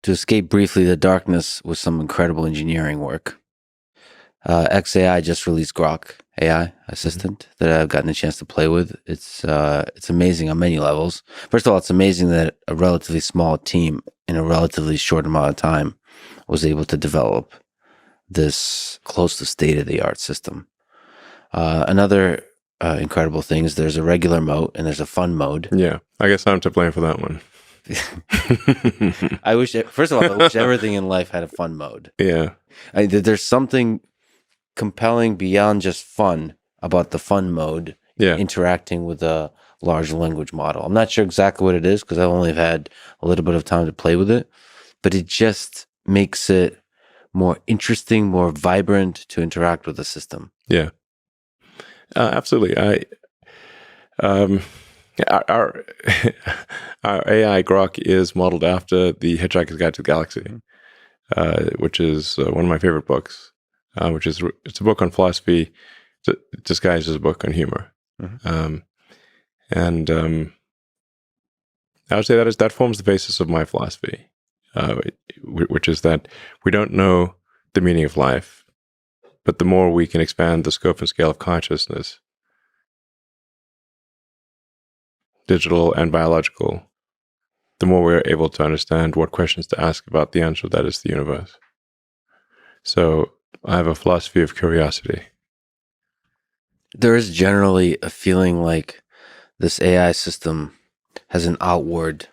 To escape briefly the darkness with some incredible engineering work. XAI just released Grok AI assistant that I've gotten a chance to play with. It's amazing on many levels. First of all, it's amazing that a relatively small team in a relatively short amount of time was able to develop this close to state-of-the-art system. Another incredible thing is there's a regular mode and there's a fun mode. Yeah, I guess I'm to blame for that one. I wish everything in life had a fun mode. Yeah. There's something compelling beyond just fun about the fun mode, interacting with a large language model. I'm not sure exactly what it is because I've only had a little bit of time to play with it, but it just makes it more interesting, more vibrant to interact with the system. Yeah, absolutely. Our AI Grok is modeled after the Hitchhiker's Guide to the Galaxy, which is one of my favorite books. It's a book on philosophy disguised as a book on humor. And I would say that forms the basis of my philosophy, which is that we don't know the meaning of life, but the more we can expand the scope and scale of consciousness, digital and biological, the more we're able to understand what questions to ask about the answer that is the universe. So I have a philosophy of curiosity. There is generally a feeling like this AI system has an outward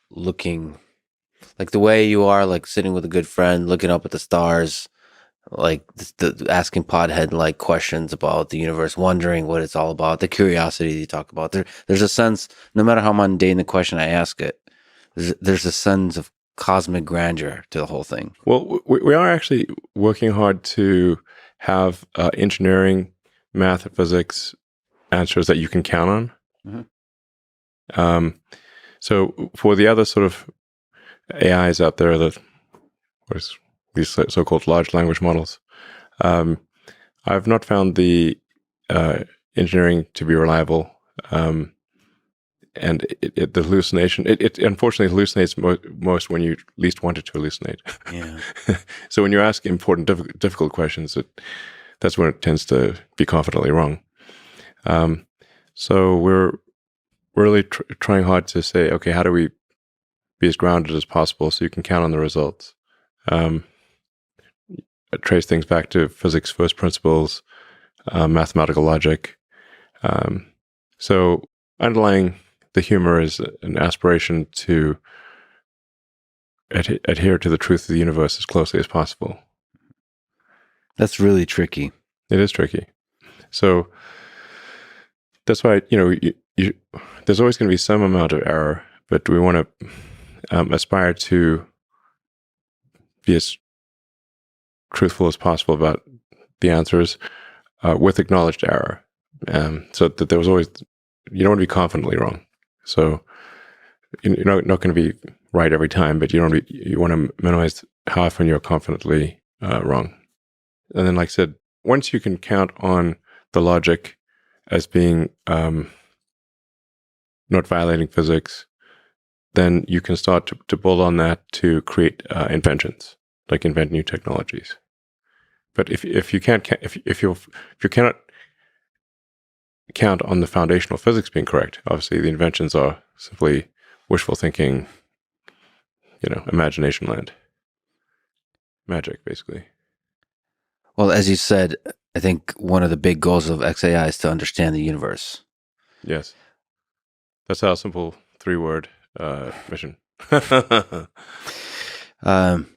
looking, like the way you are, like sitting with a good friend, looking up at the stars, like asking podhead like questions about the universe, wondering what it's all about, the curiosity you talk about. There's a sense, no matter how mundane the question I ask it, there's a sense of cosmic grandeur to the whole thing. Well, we are actually working hard to have engineering, math, and physics answers that you can count on. So for the other sort of AIs out there, these so-called large language models, I've not found the engineering to be reliable. And the hallucination, it unfortunately hallucinates most when you least want it to hallucinate. Yeah. So when you ask important, difficult questions, that's when it tends to be confidently wrong. So we're really trying hard to say, okay, how do we be as grounded as possible so you can count on the results? Trace things back to physics first principles, mathematical logic. So underlying the humor is an aspiration to adhere to the truth of the universe as closely as possible. That's really tricky. It is tricky. So that's why, there's always going to be some amount of error, but we want to aspire to be as truthful as possible about the answers with acknowledged error. So that there was always, you don't want to be confidently wrong. So you're not going to be right every time, but you want to minimize how often you're confidently wrong. And then, like I said, once you can count on the logic as being not violating physics, then you can start to build on that to create inventions, like invent new technologies. But if you cannot count on the foundational physics being correct, obviously the inventions are simply wishful thinking, imagination land. Magic, basically. Well, as you said, I think one of the big goals of XAI is to understand the universe. Yes. That's our simple 3-word mission.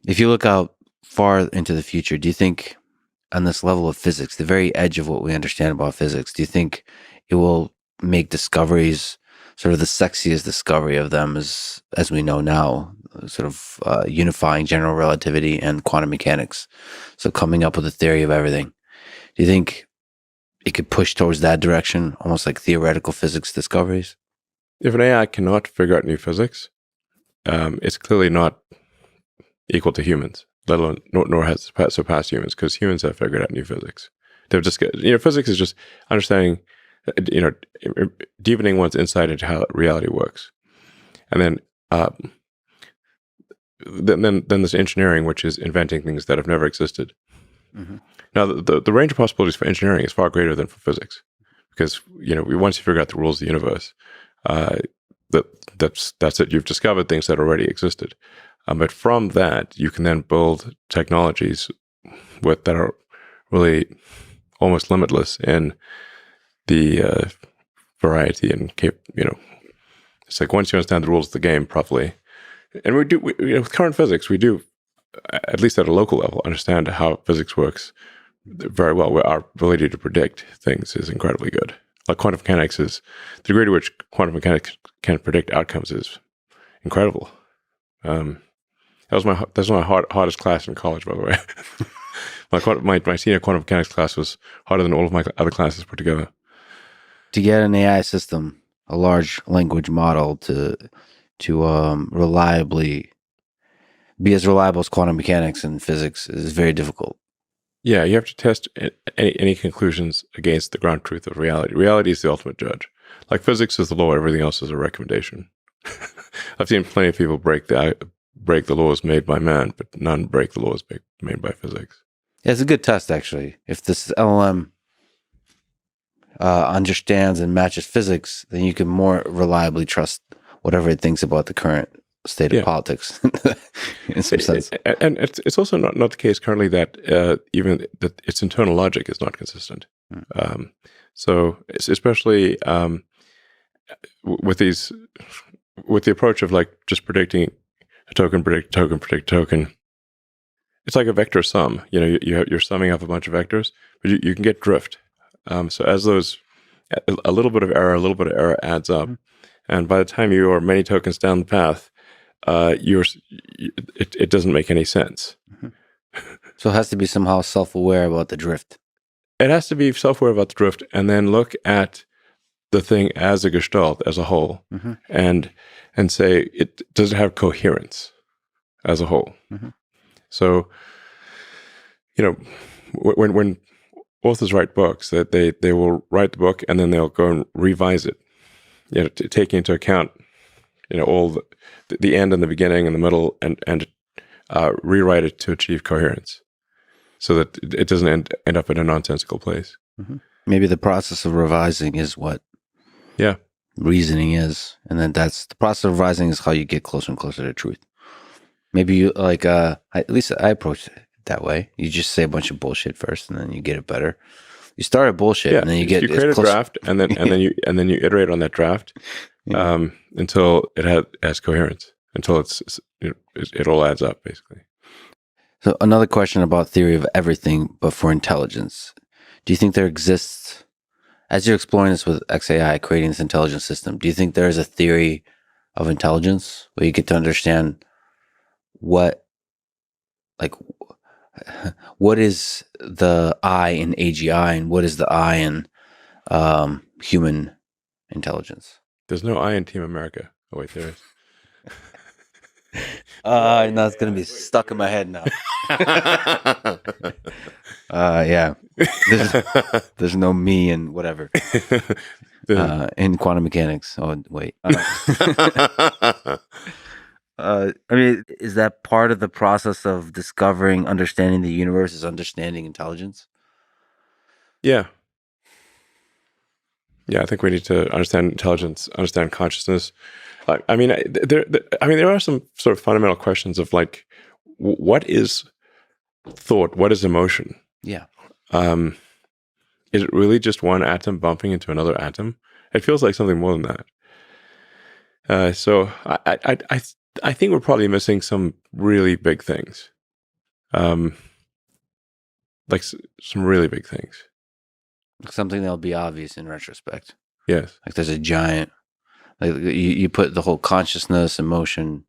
If you look out far into the future, do you think on this level of physics, the very edge of what we understand about physics, do you think it will make discoveries, sort of the sexiest discovery of them as we know now, sort of unifying general relativity and quantum mechanics, so coming up with a theory of everything? Do you think it could push towards that direction, almost like theoretical physics discoveries? If an AI cannot figure out new physics, it's clearly not equal to humans, let alone nor has surpassed humans, because humans have figured out new physics. They've just physics is just understanding, deepening one's insight into how reality works, and then then there's engineering, which is inventing things that have never existed. Mm-hmm. Now, the range of possibilities for engineering is far greater than for physics, because once you figure out the rules of the universe, uh, that's it. You've discovered things that already existed, but from that you can then build technologies that are really almost limitless in the variety and it's like once you understand the rules of the game properly, and with current physics, we do, at least at a local level, understand how physics works very well. Where our ability to predict things is incredibly good. Like quantum mechanics is the degree to which quantum mechanics can predict outcomes is incredible. That was my hardest class in college, by the way. my senior quantum mechanics class was harder than all of my other classes put together. To get an AI system, a large language model, to reliably be as reliable as quantum mechanics and physics is very difficult. Yeah, you have to test any conclusions against the ground truth of reality. Reality is the ultimate judge. Like physics is the law, everything else is a recommendation. I've seen plenty of people break the laws made by man, but none break the laws made by physics. Yeah, it's a good test, actually. If this LLM understands and matches physics, then you can more reliably trust whatever it thinks about the current state of politics in some sense. And it's also not the case currently that even that its internal logic is not consistent. So especially with the approach of like just predicting a token, predict a token, it's like a vector sum. You're summing up a bunch of vectors, but you can get drift. So as those, a little bit of error adds up, and by the time you are many tokens down the path, it doesn't make any sense. So it has to be somehow self-aware about the drift. It has to be self-aware about the drift, and then look at the thing as a gestalt, as a whole, and say, does it have coherence as a whole? So, when authors write books, that they will write the book and then they'll go and revise it, taking into account all the end and the beginning and the middle, and rewrite it to achieve coherence, so that it doesn't end up in a nonsensical place. Maybe the process of revising is what reasoning is, and then that's the process of revising is how you get closer and closer to truth. Maybe you at least I approach it that way. You just say a bunch of bullshit first, and then you get it better. You start at bullshit, and then you get create a draft, and then you iterate on that draft until it has coherence, until it all adds up, basically. So another question about theory of everything, but for intelligence. Do you think there exists, as you're exploring this with XAI, creating this intelligent system, do you think there is a theory of intelligence where you get to understand what is the I in AGI and what is the I in human intelligence? There's no I in Team America. Oh wait, there is. No, it's gonna be stuck in my head now. Yeah. There's no me and whatever in quantum mechanics. Oh wait. I mean, is that part of the process of discovering, understanding the universe, is understanding intelligence? Yeah. I think we need to understand intelligence, understand consciousness. There are some sort of fundamental questions of like, what is thought? What is emotion? Yeah. Is it really just one atom bumping into another atom? It feels like something more than that. So I think we're probably missing some really big things. Like some really big things. Something that'll be obvious in retrospect. Yes. Like there's a giant, like you put the whole consciousness, emotion.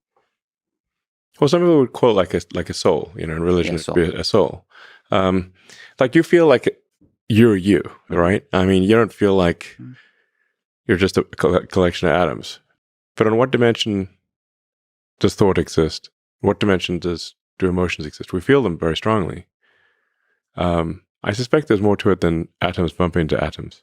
Well, some people would call it like a soul, in religion, it'd be a soul. Like you feel like you're you, right? I mean, you don't feel like you're just a collection of atoms. But on what dimension does thought exist? What dimension do emotions exist? We feel them very strongly. I suspect there's more to it than atoms bumping into atoms.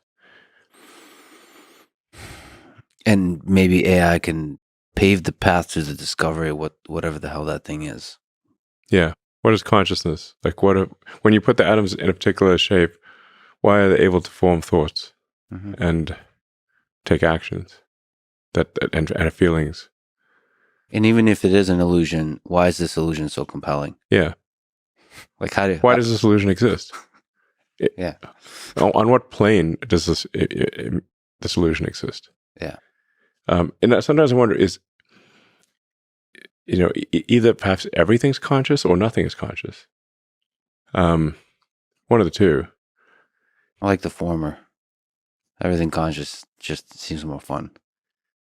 And maybe AI can paved the path to the discovery of whatever the hell that thing is. Yeah. What is consciousness? Like, when you put the atoms in a particular shape, why are they able to form thoughts and take actions and feelings? And even if it is an illusion, why is this illusion so compelling? Yeah. Like, why does this illusion exist? Yeah. On what plane does this illusion exist? Yeah. And sometimes I wonder, is, either perhaps everything's conscious or nothing is conscious. One of the two. I like the former. Everything conscious just seems more fun.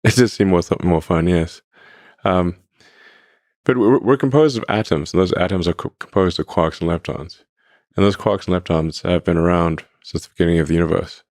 It does seem more fun, yes. But we're composed of atoms, and those atoms are composed of quarks and leptons. And those quarks and leptons have been around since the beginning of the universe.